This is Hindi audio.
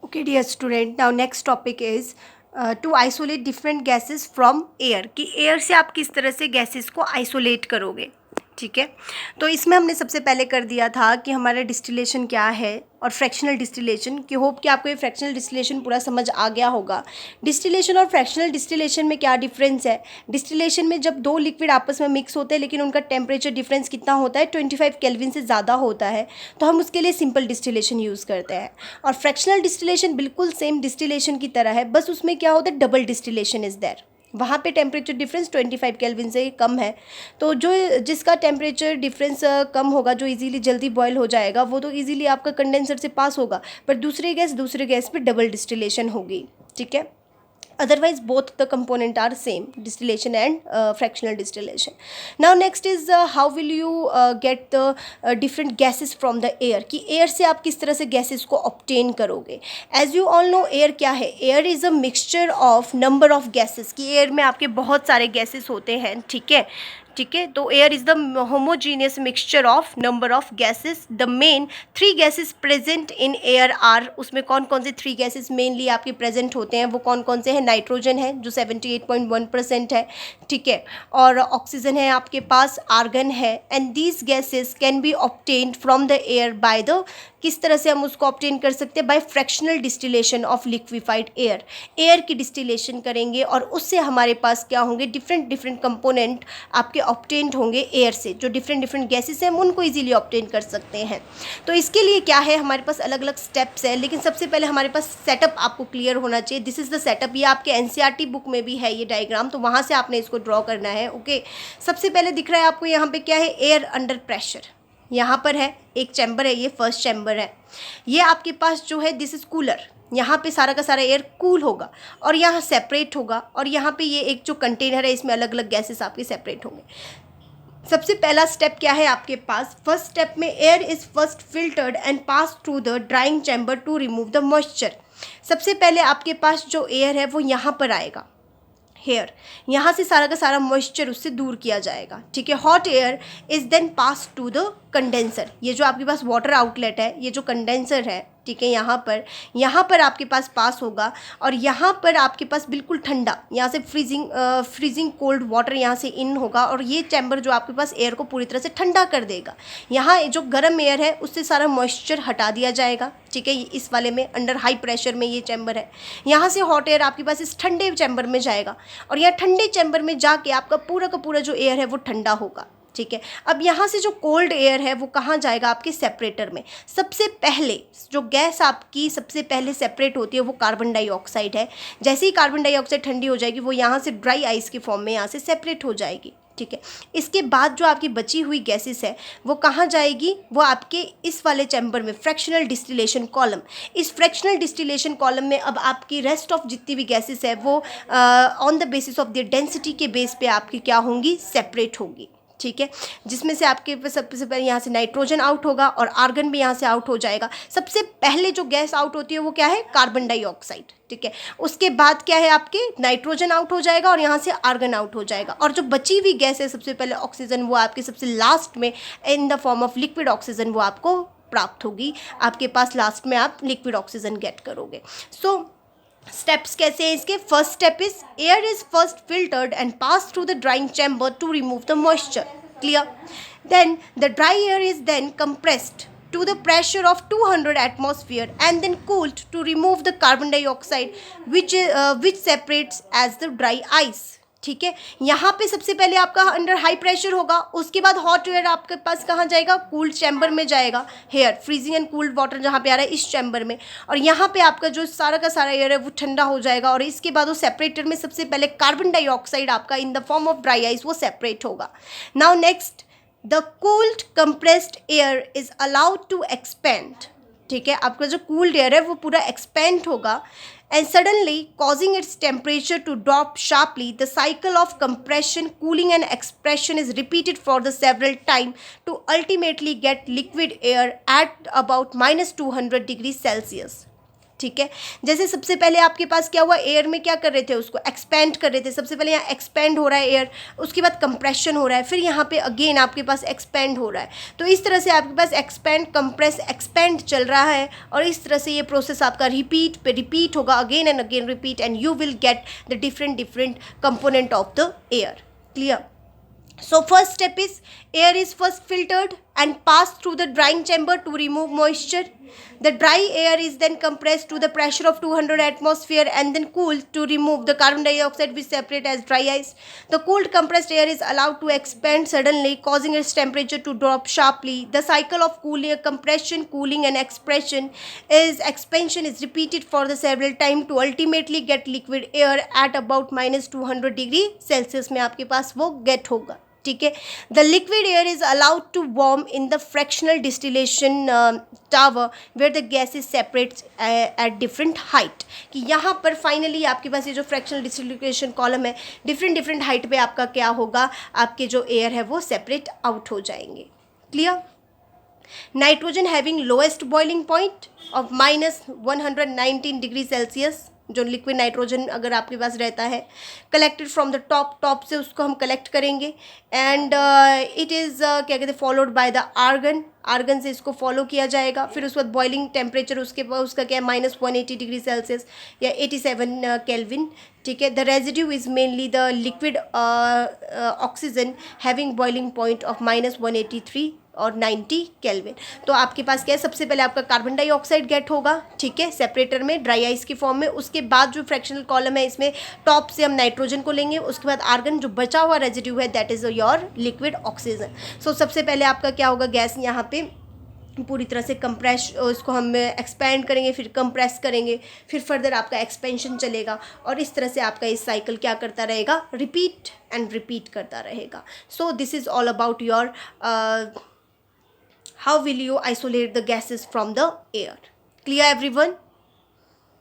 Okay, dear student, now next topic is to isolate different gases from air कि air से आप किस तरह से gases को isolate करोगे. ठीक है, तो इसमें हमने सबसे पहले कर दिया था कि हमारा डिस्टिलेशन क्या है और फ्रैक्शनल डिस्टिलेशन की. होप कि आपको ये फ्रैक्शनल डिस्टिलेशन पूरा समझ आ गया होगा. डिस्टिलेशन और फ्रैक्शनल डिस्टिलेशन में क्या डिफरेंस है. डिस्टिलेशन में जब दो लिक्विड आपस में मिक्स होते हैं लेकिन उनका टेम्परेचर डिफरेंस कितना होता है, 25 केल्विन से ज़्यादा होता है, तो हम उसके लिए सिंपल डिस्टिलेशन यूज़ करते हैं. और फ्रैक्शनल डिस्टिलेशन बिल्कुल सेम डिस्टिलेशन की तरह है, बस उसमें क्या होता है, डबल डिस्टिलेशन इज़ देयर. वहाँ पे टेम्परेचर डिफरेंस 25 केल्विन से कम है, तो जो जिसका टेम्परेचर डिफरेंस कम होगा, जो इजीली जल्दी बॉयल हो जाएगा, वो तो इजीली आपका कंडेंसर से पास होगा. पर दूसरे गैस पे डबल डिस्टिलेशन होगी. ठीक है, otherwise both the component are same, distillation and fractional distillation. Now next is how will you get the different gases from the air कि air से आप किस तरह से gases को obtain करोगे. As you all know, air क्या है. air is a mixture of number of gases कि air में आपके बहुत सारे gases होते हैं. ठीक है, ठीक है, तो air is the homogeneous mixture of number of gases. The main 3 gases present in air are, उसमें कौन कौन से 3 गैसेस मेनली आपके प्रेजेंट होते हैं, वो कौन कौन से हैं. नाइट्रोजन है जो 78.1% है. ठीक है, और ऑक्सीजन है आपके पास, आर्गन है. And these gases can be obtained from the air by the, किस तरह से हम उसको ऑब्टेन कर सकते हैं, by fractional distillation of liquefied air. एयर की डिस्टिलेशन करेंगे और उससे हमारे पास क्या होंगे, डिफरेंट डिफरेंट कंपोनेंट आपके ऑब्टेन्ड होंगे एयर से. जो डिफरेंट डिफरेंट गैसेस हैं हम उनको इजीली ऑब्टेन कर सकते हैं. तो इसके लिए क्या है, हमारे पास अलग अलग स्टेप्स है, लेकिन सबसे पहले हमारे पास सेटअप आपको क्लियर होना चाहिए. This is the setup. ये आपके एनसीईआरटी बुक में भी है ये डायग्राम, तो वहाँ से आपने इसको ड्रॉ करना है. ओके, सबसे पहले दिख रहा है आपको यहाँ पे क्या है, एयर अंडर प्रेशर. यहाँ पर है एक चैम्बर है, ये फर्स्ट चैम्बर है. ये आपके पास जो है दिस इज़ कूलर. यहाँ पे सारा का सारा एयर कूल होगा और यहाँ सेपरेट होगा, और यहाँ पे ये एक जो कंटेनर है इसमें अलग अलग गैसेस आपके सेपरेट होंगे. सबसे पहला स्टेप क्या है आपके पास, फर्स्ट स्टेप में air is first filtered and pass through the drying chamber to remove the moisture. सबसे पहले आपके पास जो एयर है वो यहाँ पर आएगा, हेयर. यहाँ से सारा का सारा मॉइस्चर उससे दूर किया जाएगा. ठीक है, hot air is then pass to the condenser. ये जो आपके पास वाटर आउटलेट है, ये जो कंडेंसर है, ठीक है, यहाँ पर आपके पास होगा, और यहाँ पर आपके पास बिल्कुल ठंडा, यहाँ से फ्रीजिंग कोल्ड वाटर यहाँ से इन होगा, और ये चैम्बर जो आपके पास एयर को पूरी तरह से ठंडा कर देगा. यहाँ जो गर्म एयर है उससे सारा मॉइस्चर हटा दिया जाएगा. ठीक है, इस वाले में अंडर हाई प्रेशर में ये चैम्बर है. यहाँ से हॉट एयर आपके पास इस ठंडे चैम्बर में जाएगा, और यहाँ ठंडे चैम्बर में जाके आपका पूरा का पूरा जो एयर है वो ठंडा होगा. ठीक है, अब यहाँ से जो कोल्ड एयर है वो कहाँ जाएगा, आपके सेपरेटर में. सबसे पहले जो गैस आपकी सबसे पहले सेपरेट होती है वो कार्बन डाइऑक्साइड है. जैसे ही कार्बन डाइऑक्साइड ठंडी हो जाएगी वो यहाँ से ड्राई आइस के फॉर्म में यहाँ से सेपरेट हो जाएगी. ठीक है, इसके बाद जो आपकी बची हुई गैसेस है वो कहाँ जाएगी, वो आपके इस वाले चैम्बर में, फ्रैक्शनल डिस्टिलेशन कॉलम. इस फ्रैक्शनल डिस्टिलेशन कॉलम में अब आपकी रेस्ट ऑफ जितनी भी गैसेस है वो on the basis of the density के बेस पे आपकी क्या होंगी, सेपरेट होगी. ठीक है, जिसमें से आपके सबसे पहले यहाँ से नाइट्रोजन आउट होगा और आर्गन भी यहाँ से आउट हो जाएगा. सबसे पहले जो गैस आउट होती है वो क्या है, कार्बन डाइऑक्साइड. ठीक है, उसके बाद क्या है, आपके नाइट्रोजन आउट हो जाएगा और यहाँ से आर्गन आउट हो जाएगा, और जो बची हुई गैस है सबसे पहले ऑक्सीजन, वो आपके सबसे लास्ट में इन the form of liquid oxygen वो आपको प्राप्त होगी. आपके पास लास्ट में आप लिक्विड ऑक्सीजन गेट करोगे. सो स्टेप्स कैसे हैं इसके, first step is air is first filtered and pass through the drying chamber to remove the moisture. Clear. Then the dry air is then compressed to the pressure of 200 atmosphere and then cooled to remove the carbon dioxide which separates as the dry ice. ठीक है, यहाँ पे सबसे पहले आपका अंडर हाई प्रेशर होगा, उसके बाद हॉट एयर आपके पास कहाँ जाएगा, कूल्ड चैम्बर में जाएगा. Here freezing and cooled water जहाँ पे आ रहा है इस चैम्बर में, और यहाँ पे आपका जो सारा का सारा एयर है वो ठंडा हो जाएगा, और इसके बाद वो सेपरेटर में सबसे पहले कार्बन डाइऑक्साइड आपका in the form of dry ice वो सेपरेट होगा. Now next, the cooled compressed air is allowed to expand. ठीक है, आपका जो कूल्ड एयर है वो पूरा एक्सपेंड होगा, and suddenly causing its temperature to drop sharply. The cycle of compression, cooling and expansion is repeated for the several time to ultimately get liquid air at about -200 degrees Celsius. ठीक है। जैसे सबसे पहले आपके पास क्या हुआ, एयर में क्या कर रहे थे, उसको एक्सपेंड कर रहे थे। सबसे पहले यहाँ एक्सपेंड हो रहा है एयर, उसके बाद कंप्रेशन हो रहा है, फिर यहाँ पे अगेन आपके पास एक्सपेंड हो रहा है। तो इस तरह से आपके पास एक्सपेंड, कंप्रेस, एक्सपेंड चल रहा है और इस तरह से ये प्रोसेस आपका रिपीट पे रिपीट होगा, again and again repeat, and you will get the different component of the air. Clear? So first step is air is first filtered and passed through the drying chamber to remove moisture. The dry air is then compressed to the pressure of 200 atmosphere and then cooled to remove the carbon dioxide which separate as dry ice. The cooled compressed air is allowed to expand suddenly, causing its temperature to drop sharply. The cycle of cooling, compression, cooling and expansion is repeated for the several times to ultimately get liquid air at about -200 degree Celsius में आपके पास वो get होगा। ठीक है। The liquid air is allowed to warm in the fractional distillation tower where the gas is separate at different height. कि यहाँ पर फाइनली आपके पास ये जो फ्रैक्शनल डिस्टिलेशन कॉलम है, डिफरेंट हाइट पे आपका क्या होगा, आपके जो एयर है वो सेपरेट आउट हो जाएंगे। Clear? Nitrogen having lowest boiling point of -119 degree Celsius, जो लिक्विड नाइट्रोजन अगर आपके पास रहता है, कलेक्टेड फ्रॉम द टॉप से उसको हम कलेक्ट करेंगे एंड इट इज़ क्या कहते हैं फॉलोड बाय द आर्गन से इसको फॉलो किया जाएगा। फिर उसके बाद बॉइलिंग टेम्परेचर उसका क्या है -180 डिग्री सेल्सियस या 87 केल्विन। ठीक है। The residue is mainly the liquid oxygen having boiling point of -183 और 90 केल्विन। तो आपके पास क्या है, सबसे पहले आपका कार्बन डाइऑक्साइड गेट होगा, ठीक है, सेपरेटर में ड्राई आइस की फॉर्म में। उसके बाद जो फ्रैक्शनल कॉलम है इसमें टॉप से हम नाइट्रोजन को लेंगे, उसके बाद आर्गन, जो बचा हुआ रेजिड्यू है that is your liquid oxygen. So सबसे पहले आपका क्या होगा, गैस यहाँ पे पूरी तरह से कंप्रेस, उसको हम एक्सपेंड करेंगे, फिर कंप्रेस करेंगे, फिर फर्दर आपका एक्सपेंशन चलेगा और इस तरह से आपका इस साइकिल क्या करता रहेगा, रिपीट एंड रिपीट करता रहेगा। So this is all about your how will you isolate the gases from the air. Clear everyone?